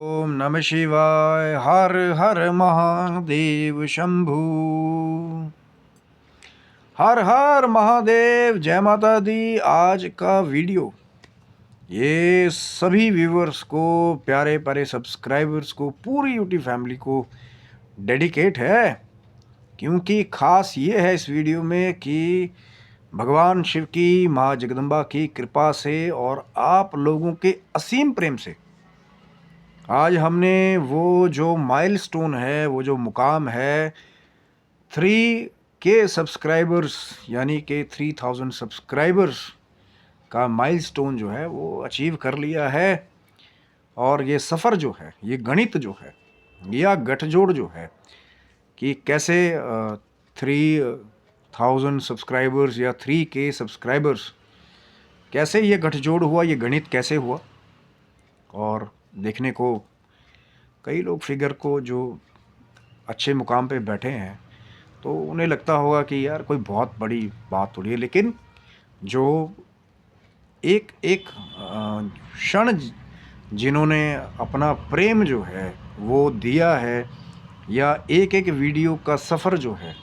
ओम नमः शिवाय। हर हर महादेव शंभू। हर हर महादेव। जय माता दी। आज का वीडियो ये सभी व्यूवर्स को, प्यारे प्यारे सब्सक्राइबर्स को, पूरी यूट्यूब फैमिली को डेडिकेट है। क्योंकि खास ये है इस वीडियो में कि भगवान शिव की, माँ जगदम्बा की कृपा से और आप लोगों के असीम प्रेम से आज हमने वो जो माइलस्टोन है, वो जो मुकाम है 3K सब्सक्राइबर्स, यानी कि 3000 सब्सक्राइबर्स का माइलस्टोन जो है वो अचीव कर लिया है। और ये सफ़र जो है, ये गणित जो है, या गठजोड़ जो है कि कैसे 3000 सब्सक्राइबर्स या 3K सब्सक्राइबर्स, कैसे ये गठजोड़ हुआ, ये गणित कैसे हुआ। और देखने को कई लोग फिगर को जो अच्छे मुकाम पे बैठे हैं तो उन्हें लगता होगा कि यार कोई बहुत बड़ी बात थोड़ी है, लेकिन जो एक एक क्षण जिन्होंने अपना प्रेम जो है वो दिया है, या एक एक वीडियो का सफ़र जो है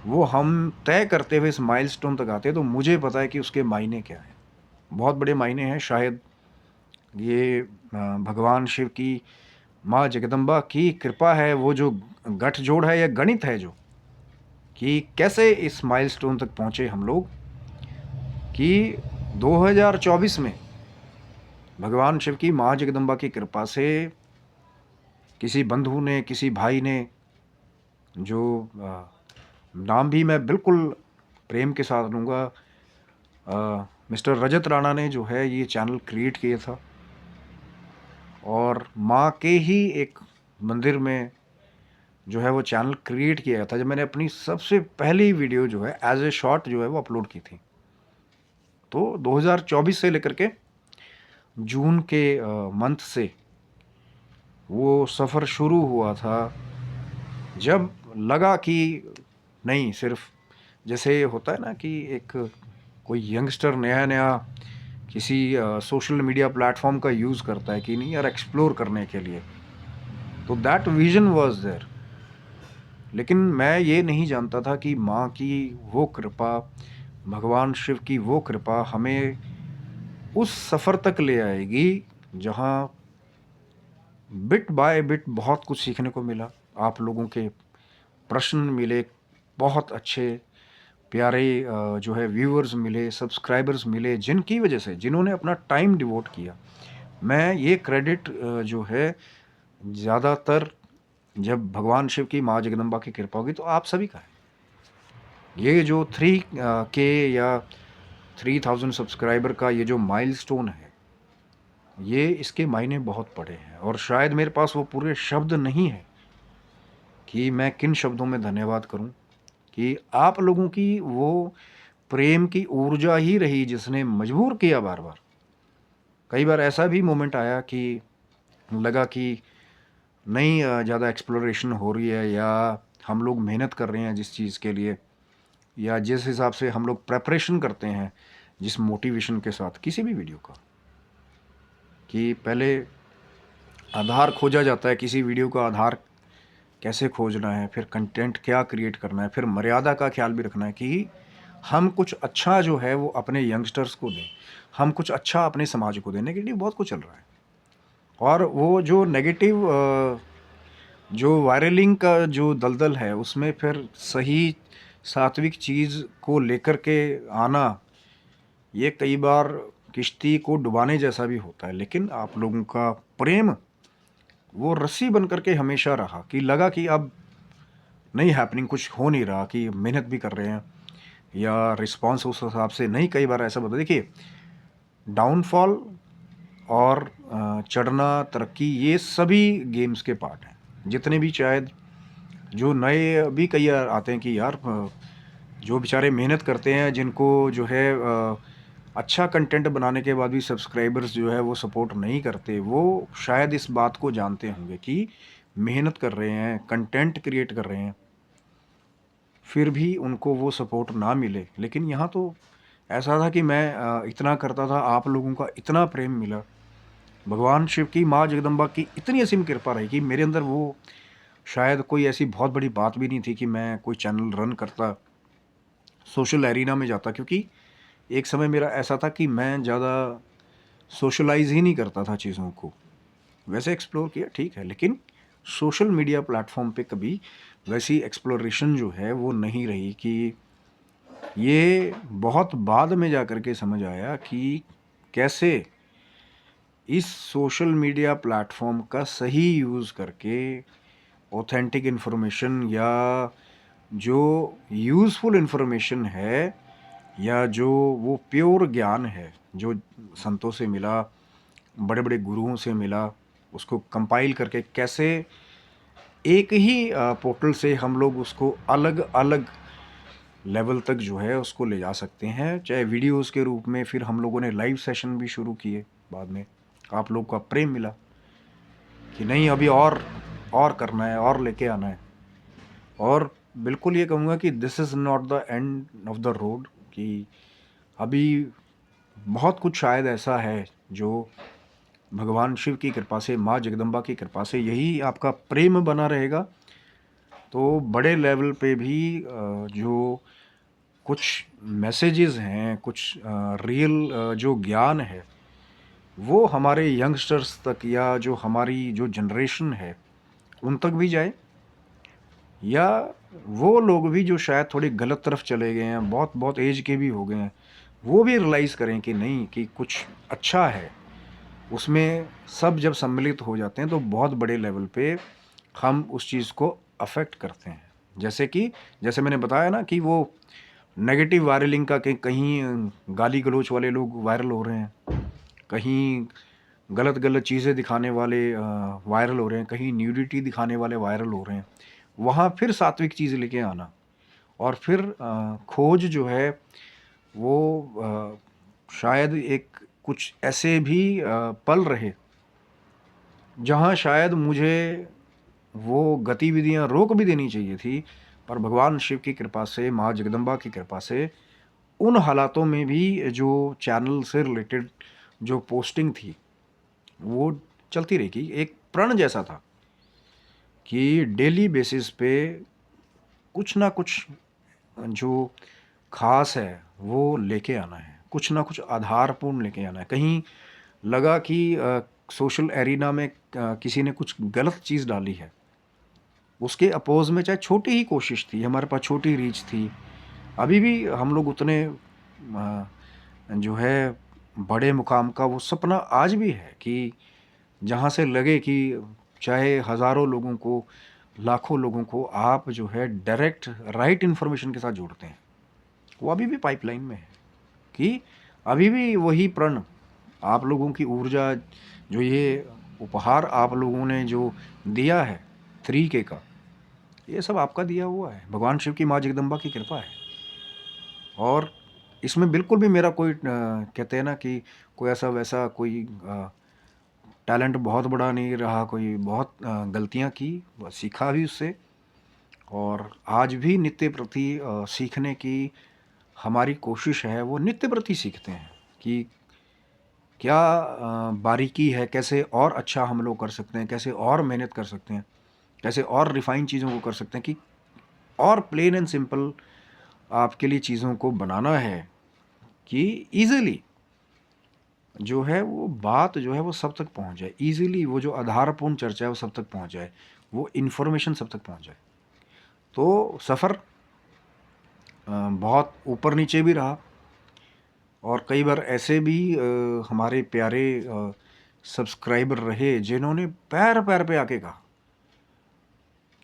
वो हम तय करते हुए इस माइलस्टोन तक आते हैं, तो मुझे पता है कि उसके मायने क्या हैं। बहुत बड़े मायने हैं। शायद ये भगवान शिव की, माँ जगदम्बा की कृपा है, वो जो गठजोड़ है या गणित है, जो कि कैसे इस माइलस्टोन तक पहुँचे हम लोग, कि 2024 में भगवान शिव की, माँ जगदम्बा की कृपा से किसी बंधु ने, किसी भाई ने, जो नाम भी मैं बिल्कुल प्रेम के साथ लूँगा, मिस्टर रजत राणा ने जो है ये चैनल क्रिएट किया था। और माँ के ही एक मंदिर में जो है वो चैनल क्रिएट किया गया था, जब मैंने अपनी सबसे पहली वीडियो जो है एज ए शॉर्ट जो है वो अपलोड की थी। तो 2024 से लेकर के जून के मंथ से वो सफ़र शुरू हुआ था, जब लगा कि नहीं, सिर्फ जैसे होता है ना कि एक कोई यंगस्टर नया नया किसी सोशल मीडिया प्लेटफॉर्म का यूज़ करता है कि नहीं यार, एक्सप्लोर करने के लिए, तो दैट विजन वाज देयर। लेकिन मैं ये नहीं जानता था कि माँ की वो कृपा, भगवान शिव की वो कृपा हमें उस सफ़र तक ले आएगी जहाँ बिट बाय बिट बहुत कुछ सीखने को मिला। आप लोगों के प्रश्न मिले, बहुत अच्छे प्यारे जो है व्यूअर्स मिले, सब्सक्राइबर्स मिले, जिनकी वजह से, जिन्होंने अपना टाइम डिवोट किया। मैं ये क्रेडिट जो है ज़्यादातर, जब भगवान शिव की, माँ जगदम्बा की कृपा होगी, तो आप सभी का है। ये जो 3K या 3000 सब्सक्राइबर का ये जो माइलस्टोन है, ये इसके मायने बहुत बड़े हैं। और शायद मेरे पास वो पूरे शब्द नहीं है कि मैं किन शब्दों में धन्यवाद करूं, कि आप लोगों की वो प्रेम की ऊर्जा ही रही जिसने मजबूर किया बार बार। कई बार ऐसा भी मोमेंट आया कि लगा कि नहीं, ज़्यादा एक्सप्लोरेशन हो रही है, या हम लोग मेहनत कर रहे हैं जिस चीज़ के लिए, या जिस हिसाब से हम लोग प्रेपरेशन करते हैं, जिस मोटिवेशन के साथ किसी भी वीडियो का, कि पहले आधार खोजा जाता है, किसी वीडियो का आधार कैसे खोजना है, फिर कंटेंट क्या क्रिएट करना है, फिर मर्यादा का ख्याल भी रखना है कि हम कुछ अच्छा जो है वो अपने यंगस्टर्स को दें, हम कुछ अच्छा अपने समाज को दें। नेगेटिव बहुत कुछ चल रहा है, और वो जो नेगेटिव जो वायरलिंग का जो दलदल है, उसमें फिर सही सात्विक चीज़ को लेकर के आना, ये कई बार किश्ती को डुबाने जैसा भी होता है। लेकिन आप लोगों का प्रेम वो रस्सी बन करके हमेशा रहा, कि लगा कि अब नहीं हैपनिंग, कुछ हो नहीं रहा, कि मेहनत भी कर रहे हैं या रिस्पांस उस हिसाब से नहीं। कई बार ऐसा होता है, देखिए, डाउनफॉल और चढ़ना, तरक्की, ये सभी गेम्स के पार्ट हैं। जितने भी शायद जो नए भी कई आते हैं कि यार, जो बेचारे मेहनत करते हैं, जिनको जो है अच्छा कंटेंट बनाने के बाद भी सब्सक्राइबर्स जो है वो सपोर्ट नहीं करते, वो शायद इस बात को जानते होंगे कि मेहनत कर रहे हैं, कंटेंट क्रिएट कर रहे हैं, फिर भी उनको वो सपोर्ट ना मिले। लेकिन यहाँ तो ऐसा था कि मैं इतना करता था, आप लोगों का इतना प्रेम मिला भगवान शिव की, माँ जगदम्बा की इतनी असीम कृपा रही कि मेरे अंदर वो शायद कोई ऐसी बहुत बड़ी बात भी नहीं थी कि मैं कोई चैनल रन करता, सोशल एरिना में जाता, क्योंकि एक समय मेरा ऐसा था कि मैं ज़्यादा सोशलाइज ही नहीं करता था चीज़ों को। वैसे एक्सप्लोर किया, ठीक है, लेकिन सोशल मीडिया प्लेटफॉर्म पे कभी वैसी एक्सप्लोरेशन जो है वो नहीं रही। कि ये बहुत बाद में जा कर के समझ आया कि कैसे इस सोशल मीडिया प्लेटफॉर्म का सही यूज़ करके ऑथेंटिक इन्फॉर्मेशन, या जो यूज़फुल इन्फॉर्मेशन है, या जो वो प्योर ज्ञान है जो संतों से मिला, बड़े बड़े गुरुओं से मिला, उसको कंपाइल करके कैसे एक ही पोर्टल से हम लोग उसको अलग अलग लेवल तक जो है उसको ले जा सकते हैं, चाहे वीडियोस के रूप में। फिर हम लोगों ने लाइव सेशन भी शुरू किए बाद में। आप लोग का प्रेम मिला कि नहीं, अभी और करना है, और लेके आना है। और बिल्कुल ये कहूँगा कि this is not the end of the road, कि अभी बहुत कुछ शायद ऐसा है जो भगवान शिव की कृपा से, माँ जगदम्बा की कृपा से, यही आपका प्रेम बना रहेगा तो बड़े लेवल पे भी जो कुछ मैसेजेस हैं, कुछ रियल जो ज्ञान है वो हमारे यंगस्टर्स तक, या जो हमारी जो जनरेशन है उन तक भी जाए, या वो लोग भी जो शायद थोड़ी गलत तरफ चले गए हैं, बहुत बहुत एज के भी हो गए हैं, वो भी रियलाइज़ करें कि नहीं, कि कुछ अच्छा है उसमें। सब जब सम्मिलित हो जाते हैं तो बहुत बड़े लेवल पे हम उस चीज़ को अफेक्ट करते हैं। जैसे मैंने बताया ना कि वो नेगेटिव वायरलिंग का, कि कहीं गाली गलौच वाले लोग वायरल हो रहे हैं, कहीं गलत गलत चीज़ें दिखाने वाले वायरल हो रहे हैं, कहीं न्यूडिटी दिखाने वाले वायरल हो रहे हैं। वहाँ फिर सात्विक चीज़ लेके आना, और फिर खोज जो है वो शायद एक कुछ ऐसे भी पल रहे जहाँ शायद मुझे वो गतिविधियाँ रोक भी देनी चाहिए थी, पर भगवान शिव की कृपा से, माँ जगदम्बा की कृपा से, उन हालातों में भी जो चैनल से रिलेटेड जो पोस्टिंग थी वो चलती रही। कि एक प्रण जैसा था कि डेली बेसिस पे कुछ ना कुछ जो खास है वो लेके आना है, कुछ ना कुछ आधारपूर्ण लेके आना है। कहीं लगा कि सोशल एरिना में किसी ने कुछ गलत चीज़ डाली है, उसके अपोज में चाहे छोटी ही कोशिश थी, हमारे पास छोटी रीच थी, अभी भी हम लोग उतने जो है बड़े मुकाम का वो सपना आज भी है कि जहाँ से लगे कि चाहे हज़ारों लोगों को, लाखों लोगों को आप जो है डायरेक्ट राइट इन्फॉर्मेशन के साथ जोड़ते हैं, वो अभी भी पाइपलाइन में है। कि अभी भी वही प्रण, आप लोगों की ऊर्जा, जो ये उपहार आप लोगों ने जो दिया है 3K का, ये सब आपका दिया हुआ है, भगवान शिव की, माँ जगदम्बा की कृपा है। और इसमें बिल्कुल भी मेरा कोई कहते हैं ना कि कोई ऐसा वैसा कोई टैलेंट बहुत बड़ा नहीं रहा, कोई बहुत गलतियाँ की, बस सीखा भी उससे। और आज भी नित्य प्रति सीखने की हमारी कोशिश है, वो नित्य प्रति सीखते हैं कि क्या बारीकी है, कैसे और अच्छा हम लोग कर सकते हैं, कैसे और मेहनत कर सकते हैं, कैसे और रिफाइन चीज़ों को कर सकते हैं, कि और प्लेन एंड सिंपल आपके लिए चीज़ों को बनाना है कि ईज़िली जो है वो बात जो है वो सब तक पहुंच जाए, ईज़िली वो जो आधारपूर्ण चर्चा है वो सब तक पहुंच जाए, वो इन्फॉर्मेशन सब तक पहुंच जाए। तो सफ़र बहुत ऊपर नीचे भी रहा, और कई बार ऐसे भी हमारे प्यारे सब्सक्राइबर रहे जिन्होंने पैर पैर पे आके कहा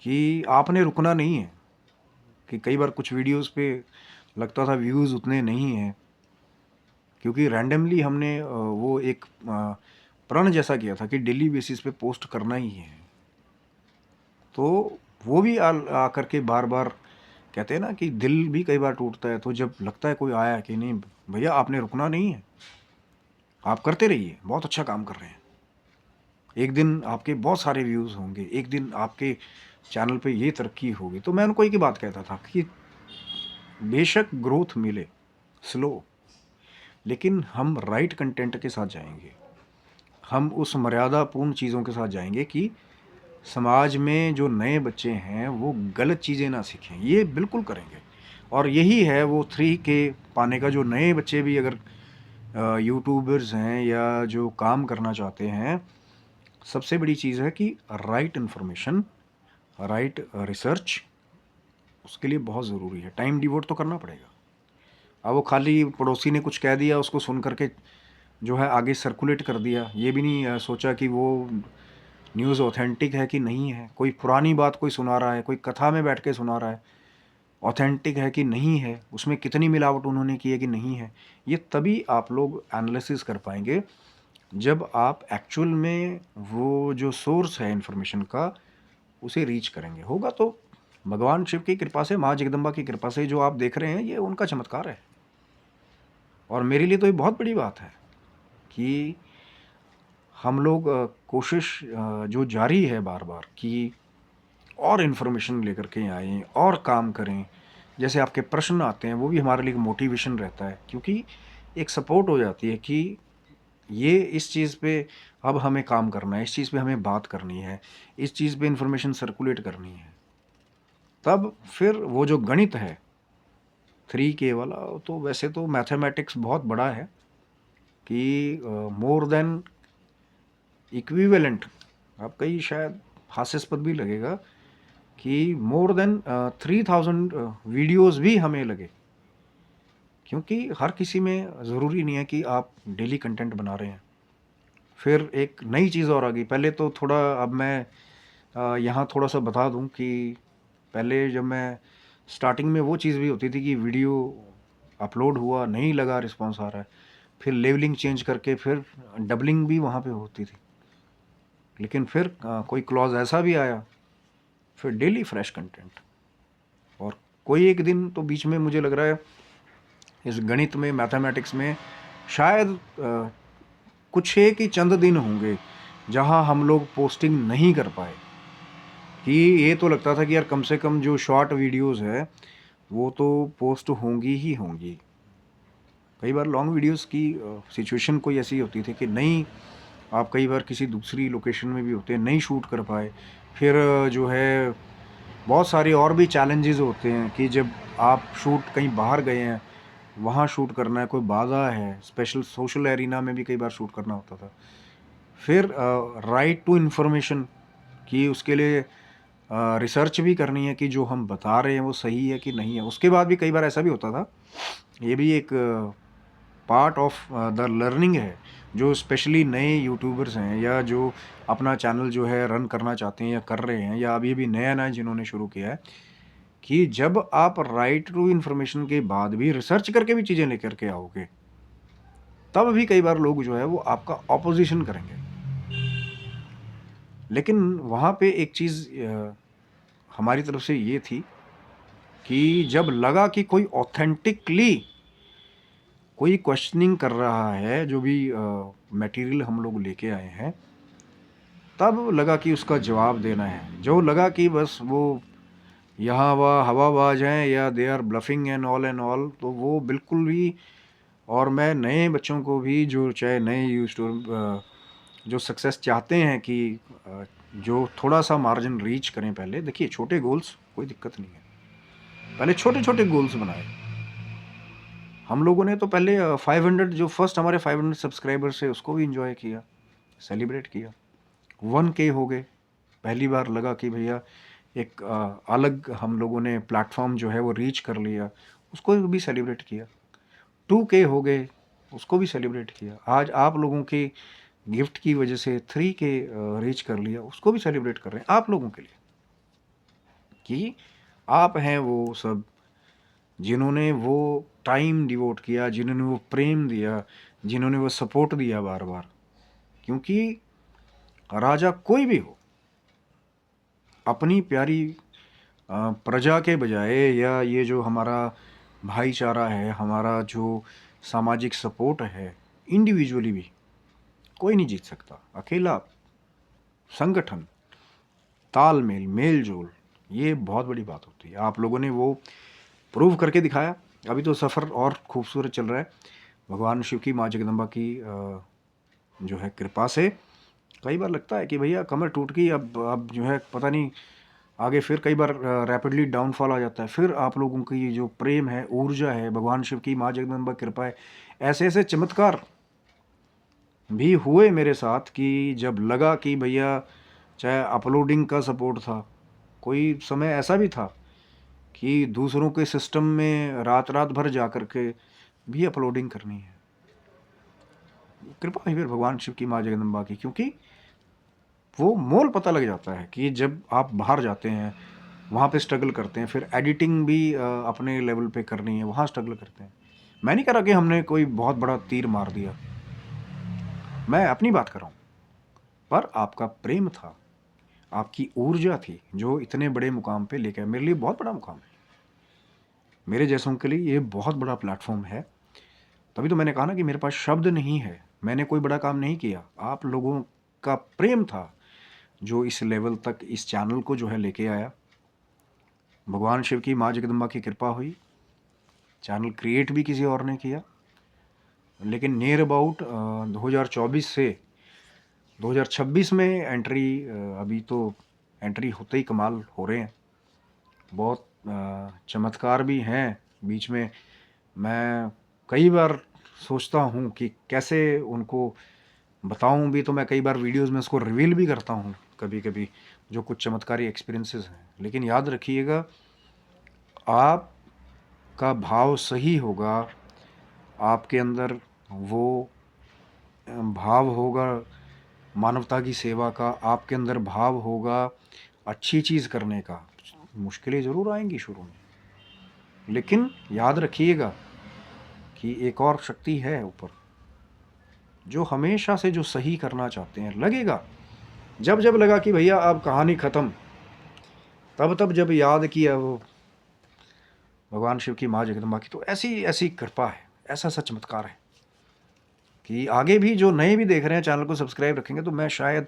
कि आपने रुकना नहीं है। कि कई बार कुछ वीडियोस पे लगता था व्यूज़ उतने नहीं हैं, क्योंकि रैंडमली हमने वो एक प्रण जैसा किया था कि डेली बेसिस पे पोस्ट करना ही है। तो वो भी आकर के बार बार कहते हैं ना कि दिल भी कई बार टूटता है, तो जब लगता है कोई आया कि नहीं भैया आपने रुकना नहीं है, आप करते रहिए, बहुत अच्छा काम कर रहे हैं, एक दिन आपके बहुत सारे व्यूज़ होंगे, एक दिन आपके चैनल पे ये तरक्की होगी। तो मैं उनको एक ही बात कहता था कि बेशक ग्रोथ मिले स्लो, लेकिन हम राइट कंटेंट के साथ जाएंगे, हम उस मर्यादापूर्ण चीज़ों के साथ जाएंगे कि समाज में जो नए बच्चे हैं वो गलत चीज़ें ना सीखें, ये बिल्कुल करेंगे। और यही है वो 3K पाने का। जो नए बच्चे भी अगर यूट्यूबर्स हैं या जो काम करना चाहते हैं, सबसे बड़ी चीज़ है कि राइट इन्फॉर्मेशन, राइट रिसर्च उसके लिए बहुत ज़रूरी है। टाइम डिवोट तो करना पड़ेगा। अब वो खाली पड़ोसी ने कुछ कह दिया उसको सुन करके जो है आगे सर्कुलेट कर दिया, ये भी नहीं सोचा कि वो न्यूज़ ऑथेंटिक है कि नहीं है। कोई पुरानी बात कोई सुना रहा है, कोई कथा में बैठ के सुना रहा है, ऑथेंटिक है कि नहीं है, उसमें कितनी मिलावट उन्होंने की है कि नहीं है। ये तभी आप लोग एनालिसिस कर पाएंगे जब आप एक्चुअल में वो जो सोर्स है इन्फॉर्मेशन का उसे रीच करेंगे। होगा तो भगवान शिव की कृपा से, माँ जगदम्बा की कृपा से जो आप देख रहे हैं ये उनका चमत्कार है। और मेरे लिए तो ये बहुत बड़ी बात है कि हम लोग कोशिश जो जारी है बार बार कि और इन्फॉर्मेशन लेकर के आएँ और काम करें। जैसे आपके प्रश्न आते हैं वो भी हमारे लिए मोटिवेशन रहता है, क्योंकि एक सपोर्ट हो जाती है कि ये इस चीज़ पे अब हमें काम करना है, इस चीज़ पे हमें बात करनी है, इस चीज़ पे इन्फॉर्मेशन सर्कुलेट करनी है। तब फिर वो जो गणित है 3K वाला, तो वैसे तो मैथमेटिक्स बहुत बड़ा है कि मोर देन इक्विवेलेंट, आपका ये शायद हास्यास्पद भी लगेगा कि मोर देन 3000 वीडियोस भी हमें लगे, क्योंकि हर किसी में ज़रूरी नहीं है कि आप डेली कंटेंट बना रहे हैं। फिर एक नई चीज़ और आ गई। पहले तो थोड़ा, अब मैं यहाँ थोड़ा सा बता दूं कि पहले जब मैं स्टार्टिंग में वो चीज़ भी होती थी कि वीडियो अपलोड हुआ, नहीं लगा रिस्पॉन्स आ रहा है, फिर लेवलिंग चेंज करके फिर डबलिंग भी वहाँ पे होती थी। लेकिन फिर कोई क्लॉज ऐसा भी आया, फिर डेली फ्रेश कंटेंट। और कोई एक दिन तो बीच में मुझे लग रहा है इस गणित में, मैथमेटिक्स में शायद कुछ एक ही चंद दिन होंगे जहां हम लोग पोस्टिंग नहीं कर पाए। कि ये तो लगता था कि यार कम से कम जो शॉर्ट वीडियोस है वो तो पोस्ट होंगी ही होंगी। कई बार लॉन्ग वीडियोस की सिचुएशन कोई ऐसी होती थी कि नहीं, आप कई बार किसी दूसरी लोकेशन में भी होते हैं, नहीं शूट कर पाए। फिर जो है बहुत सारे और भी चैलेंजेस होते हैं कि जब आप शूट कहीं बाहर गए हैं, वहाँ शूट करना है, कोई बाधा है, स्पेशल सोशल एरिना में भी कई बार शूट करना होता था। फिर राइट टू इन्फॉर्मेशन कि उसके लिए रिसर्च भी करनी है कि जो हम बता रहे हैं वो सही है कि नहीं है। उसके बाद भी कई बार ऐसा भी होता था, ये भी एक पार्ट ऑफ द लर्निंग है, जो स्पेशली नए यूट्यूबर्स हैं या जो अपना चैनल जो है रन करना चाहते हैं या कर रहे हैं, या अभी अभी नया नया जिन्होंने शुरू किया है, कि जब आप राइट टू इन्फॉर्मेशन के बाद भी रिसर्च करके भी चीज़ें लेकर के आओगे, तब भी कई बार लोग जो है वो आपका ऑपोजिशन करेंगे। लेकिन वहाँ पे एक चीज़ हमारी तरफ से ये थी कि जब लगा कि कोई ऑथेंटिकली कोई क्वेश्चनिंग कर रहा है, जो भी मटेरियल हम लोग लेके आए हैं, तब लगा कि उसका जवाब देना है। जो लगा कि बस वो यहाँ वह हवाबाज हैं या they are bluffing and all, तो वो बिल्कुल भी। और मैं नए बच्चों को भी, जो चाहे नए जो सक्सेस चाहते हैं कि जो थोड़ा सा मार्जिन रीच करें, पहले देखिए छोटे गोल्स, कोई दिक्कत नहीं है, पहले छोटे छोटे गोल्स बनाए। हम लोगों ने तो पहले 500, जो फर्स्ट हमारे 500 सब्सक्राइबर्स है उसको भी इंजॉय किया, सेलिब्रेट किया। 1K हो गए, पहली बार लगा कि भैया एक अलग हम लोगों ने प्लेटफॉर्म जो है वो रीच कर लिया, उसको भी सेलिब्रेट किया। 2K हो गए, उसको भी सेलिब्रेट किया। आज आप लोगों के गिफ्ट की वजह से 3K रीच कर लिया, उसको भी सेलिब्रेट कर रहे हैं आप लोगों के लिए, कि आप हैं वो सब जिन्होंने वो टाइम डिवोट किया, जिन्होंने वो प्रेम दिया, जिन्होंने वो सपोर्ट दिया बार बार। क्योंकि राजा कोई भी हो, अपनी प्यारी प्रजा के बजाय, या ये जो हमारा भाईचारा है, हमारा जो सामाजिक सपोर्ट है, इंडिविजुअली भी कोई नहीं जीत सकता। अकेला संगठन, तालमेल, मेल जोल, ये बहुत बड़ी बात होती है। आप लोगों ने वो प्रूव करके दिखाया। अभी तो सफ़र और खूबसूरत चल रहा है। भगवान शिव की, माँ जगदम्बा की जो है कृपा से कई बार लगता है कि भैया कमर टूट गई, अब जो है पता नहीं आगे, फिर कई बार रैपिडली डाउनफॉल आ जाता है। फिर आप लोगों की ये जो प्रेम है, ऊर्जा है, भगवान शिव की, माँ जगदम्बा कृपा है, ऐसे ऐसे चमत्कार भी हुए मेरे साथ कि जब लगा कि भैया, चाहे अपलोडिंग का सपोर्ट था, कोई समय ऐसा भी था कि दूसरों के सिस्टम में रात रात भर जा कर के भी अपलोडिंग करनी है। कृपा ही फिर भगवान शिव की, माँ जगदम्बा की, क्योंकि वो मोल पता लग जाता है कि जब आप बाहर जाते हैं, वहाँ पे स्ट्रगल करते हैं, फिर एडिटिंग भी अपने लेवल पे करनी है, वहाँ स्ट्रगल करते हैं। मैं नहीं कह रहा कि हमने कोई बहुत बड़ा तीर मार दिया, मैं अपनी बात कर रहा हूँ, पर आपका प्रेम था, आपकी ऊर्जा थी जो इतने बड़े मुकाम पे लेके आए। मेरे लिए बहुत बड़ा मुकाम है, मेरे जैसों के लिए ये बहुत बड़ा प्लेटफॉर्म है। तभी तो मैंने कहा ना कि मेरे पास शब्द नहीं है, मैंने कोई बड़ा काम नहीं किया, आप लोगों का प्रेम था जो इस लेवल तक इस चैनल को जो है लेके आया। भगवान शिव की, माँ जगदम्बा की कृपा हुई, चैनल क्रिएट भी किसी और ने किया, लेकिन नियर अबाउट 2024 से 2026 में एंट्री, अभी तो एंट्री होते ही कमाल हो रहे हैं, बहुत चमत्कार भी हैं बीच में। मैं कई बार सोचता हूँ कि कैसे उनको बताऊँ भी, तो मैं कई बार वीडियोस में उसको रिवील भी करता हूँ कभी कभी, जो कुछ चमत्कारी एक्सपीरियंसेस हैं। लेकिन याद रखिएगा, आपका भाव सही होगा, आपके अंदर वो भाव होगा मानवता की सेवा का, आपके अंदर भाव होगा अच्छी चीज़ करने का। मुश्किलें ज़रूर आएंगी शुरू में, लेकिन याद रखिएगा कि एक और शक्ति है ऊपर, जो हमेशा से जो सही करना चाहते हैं। लगेगा, जब जब लगा कि भैया अब कहानी ख़त्म, तब तब जब याद किया वो भगवान शिव की, माँ जगदम्बा की, तो ऐसी ऐसी कृपा है, ऐसा ऐसा चमत्कार है कि आगे भी जो नए भी देख रहे हैं चैनल को सब्सक्राइब रखेंगे, तो मैं शायद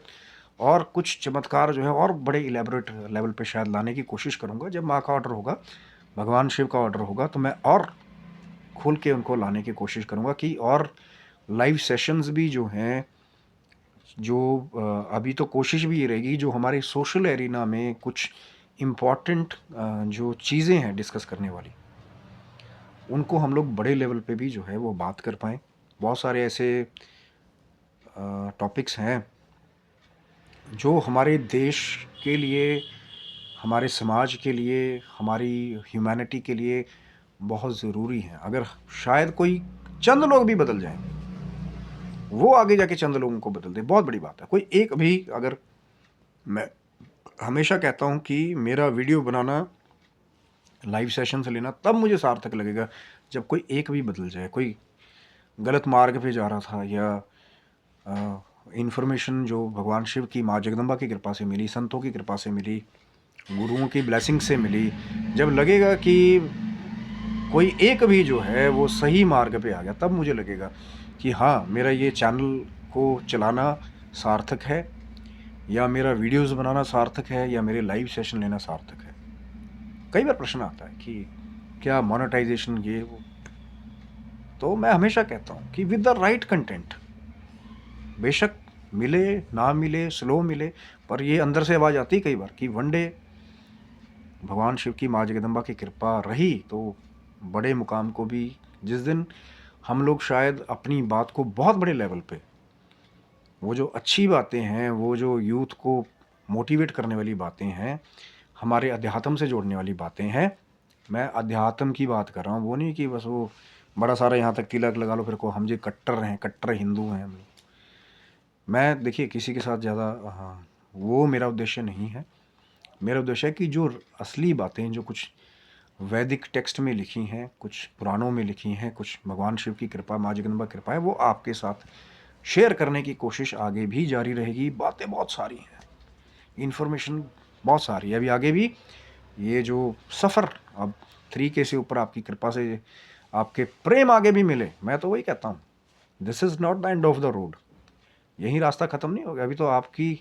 और कुछ चमत्कार जो है और बड़े इलेबोरेट लेवल पे शायद लाने की कोशिश करूँगा। जब माँ का ऑर्डर होगा, भगवान शिव का ऑर्डर होगा, तो मैं और खोल के उनको लाने की कोशिश करूँगा कि और लाइव सेशंस भी जो हैं, जो अभी तो कोशिश भी ये रहेगी, जो हमारे सोशल एरिना में कुछ इम्पॉर्टेंट जो चीज़ें हैं डिस्कस करने वाली, उनको हम लोग बड़े लेवल पे भी जो है वो बात कर पाएँ। बहुत सारे ऐसे टॉपिक्स हैं जो हमारे देश के लिए, हमारे समाज के लिए, हमारी ह्यूमैनिटी के लिए बहुत ज़रूरी हैं। अगर शायद कोई चंद लोग भी बदल जाएं, वो आगे जाके चंद लोगों को बदल दे, बहुत बड़ी बात है। कोई एक भी अगर, मैं हमेशा कहता हूँ कि मेरा वीडियो बनाना, लाइव सेशन से लेना तब मुझे सार्थक लगेगा जब कोई एक भी बदल जाए। कोई गलत मार्ग पे जा रहा था, या इन्फॉर्मेशन जो भगवान शिव की, माँ जगदम्बा की कृपा से मिली, संतों की कृपा से मिली, गुरुओं की ब्लेसिंग से मिली, जब लगेगा कि कोई एक भी जो है वो सही मार्ग पे आ गया, तब मुझे लगेगा कि हाँ, मेरा ये चैनल को चलाना सार्थक है, या मेरा वीडियोस बनाना सार्थक है, या मेरे लाइव सेशन लेना सार्थक है। कई बार प्रश्न आता है कि क्या मोनेटाइजेशन ये वो, तो मैं हमेशा कहता हूँ कि विद द राइट कंटेंट, बेशक मिले ना मिले, स्लो मिले, पर ये अंदर से आवाज़ आती कई बार कि वन डे भगवान शिव की, माँ जगदम्बा की कृपा रही तो बड़े मुकाम को भी, जिस दिन हम लोग शायद अपनी बात को बहुत बड़े लेवल पे, वो जो अच्छी बातें हैं, वो जो यूथ को मोटिवेट करने वाली बातें हैं, हमारे अध्यात्म से जोड़ने वाली बातें हैं, मैं अध्यात्म की बात कर रहा हूँ, वो नहीं कि बस वो बड़ा सारा यहाँ तक तिलक लगा लो फिर को हम जी कट्टर हैं, कट्टर हिंदू हैं हम लोग। मैं देखिए किसी के साथ ज़्यादा, हाँ, वो मेरा उद्देश्य नहीं है। मेरा उद्देश्य है कि जो असली बातें, जो कुछ वैदिक टेक्स्ट में लिखी हैं, कुछ पुराणों में लिखी हैं, कुछ भगवान शिव की कृपा, माँ जगदम्बा कृपा है, वो आपके साथ शेयर करने की कोशिश आगे भी जारी रहेगी। बातें बहुत सारी हैं, इन्फॉर्मेशन बहुत सारी है, अभी आगे भी ये जो सफ़र अब 3K से ऊपर आपकी कृपा से, आपके प्रेम आगे भी मिले, मैं तो वही कहता हूँ, this is not the end of the road, यही रास्ता ख़त्म नहीं हो गया। अभी तो आपकी,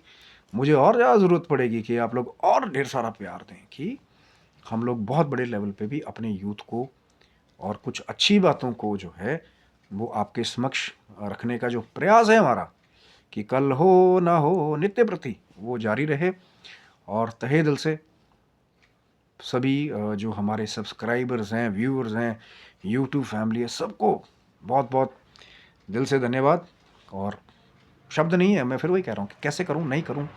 मुझे और ज़्यादा ज़रूरत पड़ेगी कि आप लोग और ढेर सारा प्यार दें, कि हम लोग बहुत बड़े लेवल पे भी अपने यूथ को और कुछ अच्छी बातों को जो है वो आपके समक्ष रखने का जो प्रयास है हमारा, कि कल हो ना हो नित्य प्रति वो जारी रहे। और तहे दिल से सभी जो हमारे सब्सक्राइबर्स हैं, व्यूअर्स हैं, यूट्यूब फैमिली है, सबको बहुत बहुत दिल से धन्यवाद। और शब्द नहीं है, मैं फिर वही कह रहा हूँ कि कैसे करूँ, नहीं करूँ,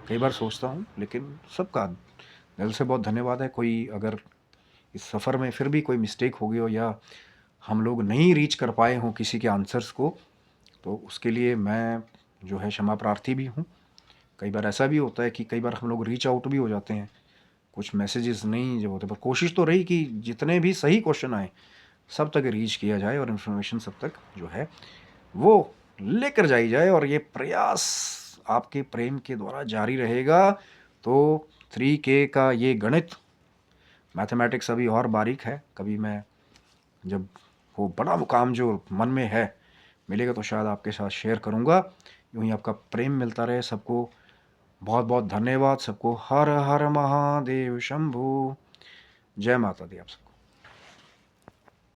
कई बार सोचता हूँ, लेकिन सबका दिल से बहुत धन्यवाद है। कोई अगर इस सफ़र में फिर भी कोई मिस्टेक हो गई हो या हम लोग नहीं रीच कर पाए हों किसी के आंसर्स को, तो उसके लिए मैं जो है क्षमा प्रार्थी भी हूँ। कई बार ऐसा भी होता है कि कई बार हम लोग रीच आउट भी हो जाते हैं, कुछ मैसेजेस नहीं जो होते, पर कोशिश तो रही कि जितने भी सही क्वेश्चन आए सब तक रीच किया जाए और इन्फॉर्मेशन सब तक जो है वो लेकर जाई जाए। और ये प्रयास आपके प्रेम के द्वारा जारी रहेगा। तो 3K का ये गणित, मैथमेटिक्स अभी और बारीक है। कभी मैं जब वो बड़ा मुकाम जो मन में है मिलेगा तो शायद आपके साथ शेयर करूँगा। यूँ ही आपका प्रेम मिलता रहे। सबको बहुत बहुत धन्यवाद। सबको हर हर महादेव शंभू। जय माता दी आप सबको।